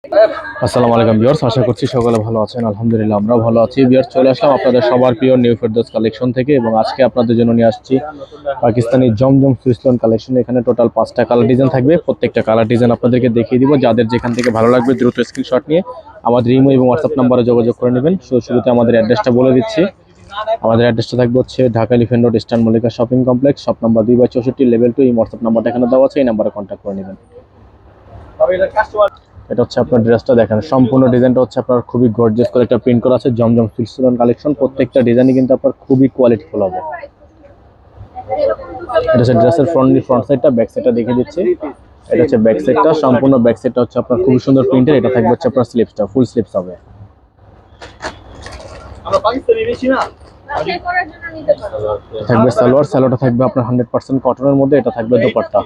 আসসালামু আলাইকুম ভিউয়ার্স, আশা করছি সকলে ভালো আছেন। আলহামদুলিল্লাহ আমরাও ভালো আছি। ভিউয়ার্স, চলে আসলাম আপনাদের সবার প্রিয় নিউ ফেরদৌস কালেকশন থেকে এবং আজকে আপনাদের জন্য নিয়ে আসছি পাকিস্তানি জমজম সুইসলন কালেকশন। এখানে টোটাল 5টা কালার ডিজাইন থাকবে। প্রত্যেকটা কালার ডিজাইন আপনাদেরকে দেখিয়ে দিব। যাদের যেখান থেকে ভালো লাগবে দ্রুত স্ক্রিনশট নিয়ে আমাদের ইমো এবং হোয়াটসঅ্যাপ নাম্বারে যোগাযোগ করে নেবেন। শুরুতে আমাদের অ্যাড্রেসটা বলে দিচ্ছি। আমাদের অ্যাড্রেসটা থাকবে হচ্ছে Dhaka elephant road, eastern Mallika shopping complex, shop number 2/64, level 2। এই হোয়াটসঅ্যাপ নাম্বারটা এখানে দেওয়া আছে, এই নাম্বারে কন্ট্যাক্ট করে নেবেন। এটা হচ্ছে আপনার ড্রেসটা দেখেন, সম্পূর্ণ ডিজাইনটা হচ্ছে আপনার খুবই গর্জিয়াস করে একটা প্রিন্ট করা আছে। জমজম সুইসলন কালেকশন, প্রত্যেকটা ডিজাইনই কিন্তু আপনার খুবই কোয়ালিটিফুল হবে। এটা হচ্ছে ড্রেসের ফ্রন্ট সাইডটা, ব্যাক সাইডটা দেখে দিচ্ছি। এটা হচ্ছে ব্যাক সাইডটা, সম্পূর্ণ ব্যাক সাইডটা হচ্ছে আপনার খুবই সুন্দর প্রিন্টের। এটা থাকবে হচ্ছে আপনার স্লিপসটা, ফুল স্লিপস হবে। থাকবে সালোয়ারটা থাকবে আপনার 100% কটনের মধ্যে। এটা থাকবে দোপাট্টা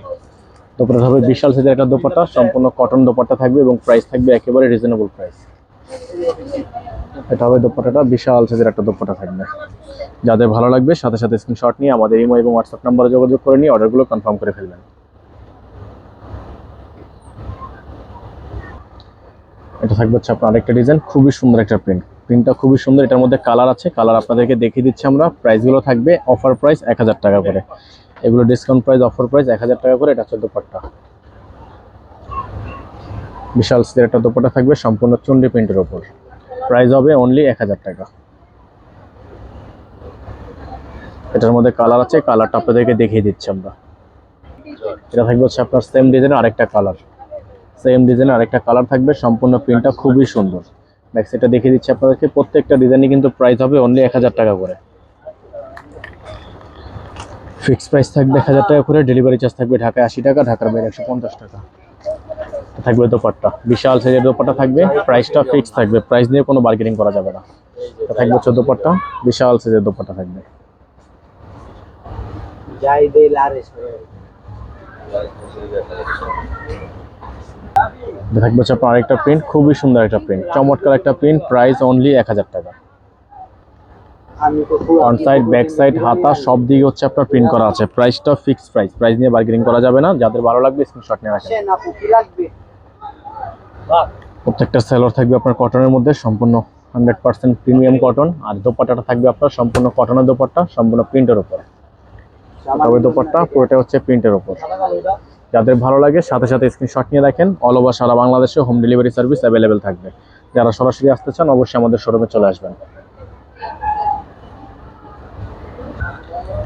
হবে বিশাল সাইজের একটা দোপাট্টা, সম্পূর্ণ কটন দোপাট্টা থাকবে এবং প্রাইস থাকবে একেবারে রিজনেবল প্রাইস। এটা হবে দোপাট্টাটা, বিশাল সাইজের একটা দোপাট্টা থাকবে। যাদের ভালো লাগবে সাথে সাথে স্ক্রিনশট নিয়ে আমাদের ইমো এবং হোয়াটসঅ্যাপ নাম্বারে যোগাযোগ করে নিয়ে অর্ডারগুলো কনফার্ম করে ফেলবেন। এটা থাকবে হচ্ছে আপনার আরেকটা ডিজাইন, খুবই সুন্দর একটা প্রিন্টটা খুবই সুন্দর। এটার মধ্যে কালার আছে, কালার আপনাদেরকে দেখিয়ে দিচ্ছি আমরা। প্রাইসগুলো থাকবে অফার প্রাইস 1000 টাকা করে, এগুলো ডিসকাউন্ট প্রাইস, অফার প্রাইস 1000 টাকা করে। এটা হচ্ছে দোপাট্টা, বিশাল সাইজের একটা দোপাট্টা থাকবে সম্পূর্ণ চুন্ডি প্রিন্টের উপর। প্রাইস হবে অনলি 1000 টাকা। এটার মধ্যে কালার আছে, কালারটা আপনাদেরকে দেখিয়ে দিচ্ছি আমরা। এটা থাকবে হচ্ছে আপনার সেম ডিজাইনের আরেকটা কালার থাকবে, সম্পূর্ণ প্রিন্টটা খুবই সুন্দর। ব্যাক সাইডটা দেখিয়ে দিচ্ছি আপনাদেরকে। প্রত্যেকটা ডিজাইনই কিন্তু প্রাইস হবে অনলি 1000 টাকা করে। ফিক্স প্রাইস থাকবে 1000 টাকা করে। ডেলিভারি চার্জ থাকবে ঢাকায় 80 টাকা, ঢাকার বাইরে 150 টাকা। থাকবে দোপাট্টা, বিশাল সাইজের দোপাট্টা থাকবে। প্রাইসটা ফিক্স থাকবে, প্রাইস নিয়ে কোনো বার্গেনিং করা যাবে না। এটা থাকবে হচ্ছে দোপাট্টা, বিশাল সাইজের দোপাট্টা থাকবে। থাকবে হচ্ছে আপনার আরেকটা প্রিন্ট, খুবই সুন্দর একটা প্রিন্ট, চমৎকার একটা প্রিন্ট। প্রাইস অনলি 1000 টাকা। ফ্রন্ট সাইড, ব্যাক সাইড, হাতা সব দিকে হচ্ছে আপনার প্রিন্ট করা আছে। প্রাইসটা ফিক্স প্রাইস নিয়ে বার্গেনিং করা যাবে না। যাদের ভালো লাগবে স্ক্রিনশট নিয়ে রাখেন। প্রত্যেকটা সেলর থাকবে আপনার কটনের মধ্যে, সম্পূর্ণ 100% প্রিমিয়াম কটন। আর দোপাট্টাটা থাকবে আপনার সম্পূর্ণ কটনের দোপাট্টা, সম্পূর্ণ প্রিন্টের উপর। তবে দোপাট্টা পুরোটা হচ্ছে প্রিন্টের উপর। যাদের ভালো লাগে সাথে সাথে স্ক্রিনশট নিয়ে রাখেন। অল ওভার সারা বাংলাদেশে হোম ডেলিভারি সার্ভিস অ্যাভেলেবেল থাকবে। যারা সরাসরি আসতে চান অবশ্যই আমাদের শোরুমে চলে আসবেন।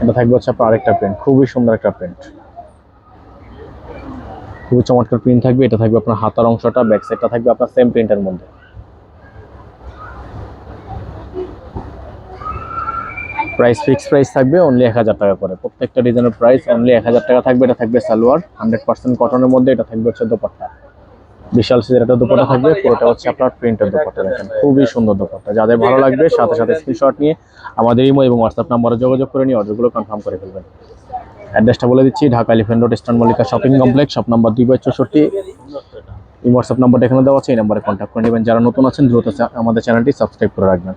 এটা থাকবে হচ্ছে আপনার আরেকটা প্রিন্ট, খুবই সুন্দর একটা প্রিন্ট, খুবই চমৎকার প্রিন্ট থাকবে। এটা থাকবে আপনার হাতার অংশটা, ব্যাক সাইডটা থাকবে আপনার সেম প্রিন্টের মধ্যে। প্রাইস ফিক্স প্রাইস থাকবে অনলি 1000 টাকা করে। প্রত্যেকটা ডিজাইনের প্রাইস অনলি 1000 টাকা থাকবে। এটা থাকবে সালোয়ার 100% কটনের মধ্যে। এটা থাকবে হচ্ছে দোপাট্টা, বিশাল সাইজের একটা দোপাট্টা থাকবে। পুরোটা হচ্ছে আপনার প্রিন্টের দোপাট্টা, দেখেন খুবই সুন্দর দোপাট্টা। যাদের ভালো লাগবে সাথে সাথে স্ক্রিনশট নিয়ে আমাদের ইমো এবং হোয়াটসঅ্যাপ নাম্বারে যোগাযোগ করে নিয়ে অর্ডারগুলো কনফার্ম করে ফেলবেন। অ্যাড্রেসটা বলে দিচ্ছি, Dhaka elephant road, eastern Mallika shopping complex, shop number 2/64। এই হোয়াটসঅ্যাপ নাম্বারটা এখানে দেওয়া আছে, এই নাম্বারে কন্ট্যাক্ট করে নেবেন। যারা নতুন আছেন দ্রুত আমাদের চ্যানেলটি সাবস্ক্রাইব করে রাখবেন।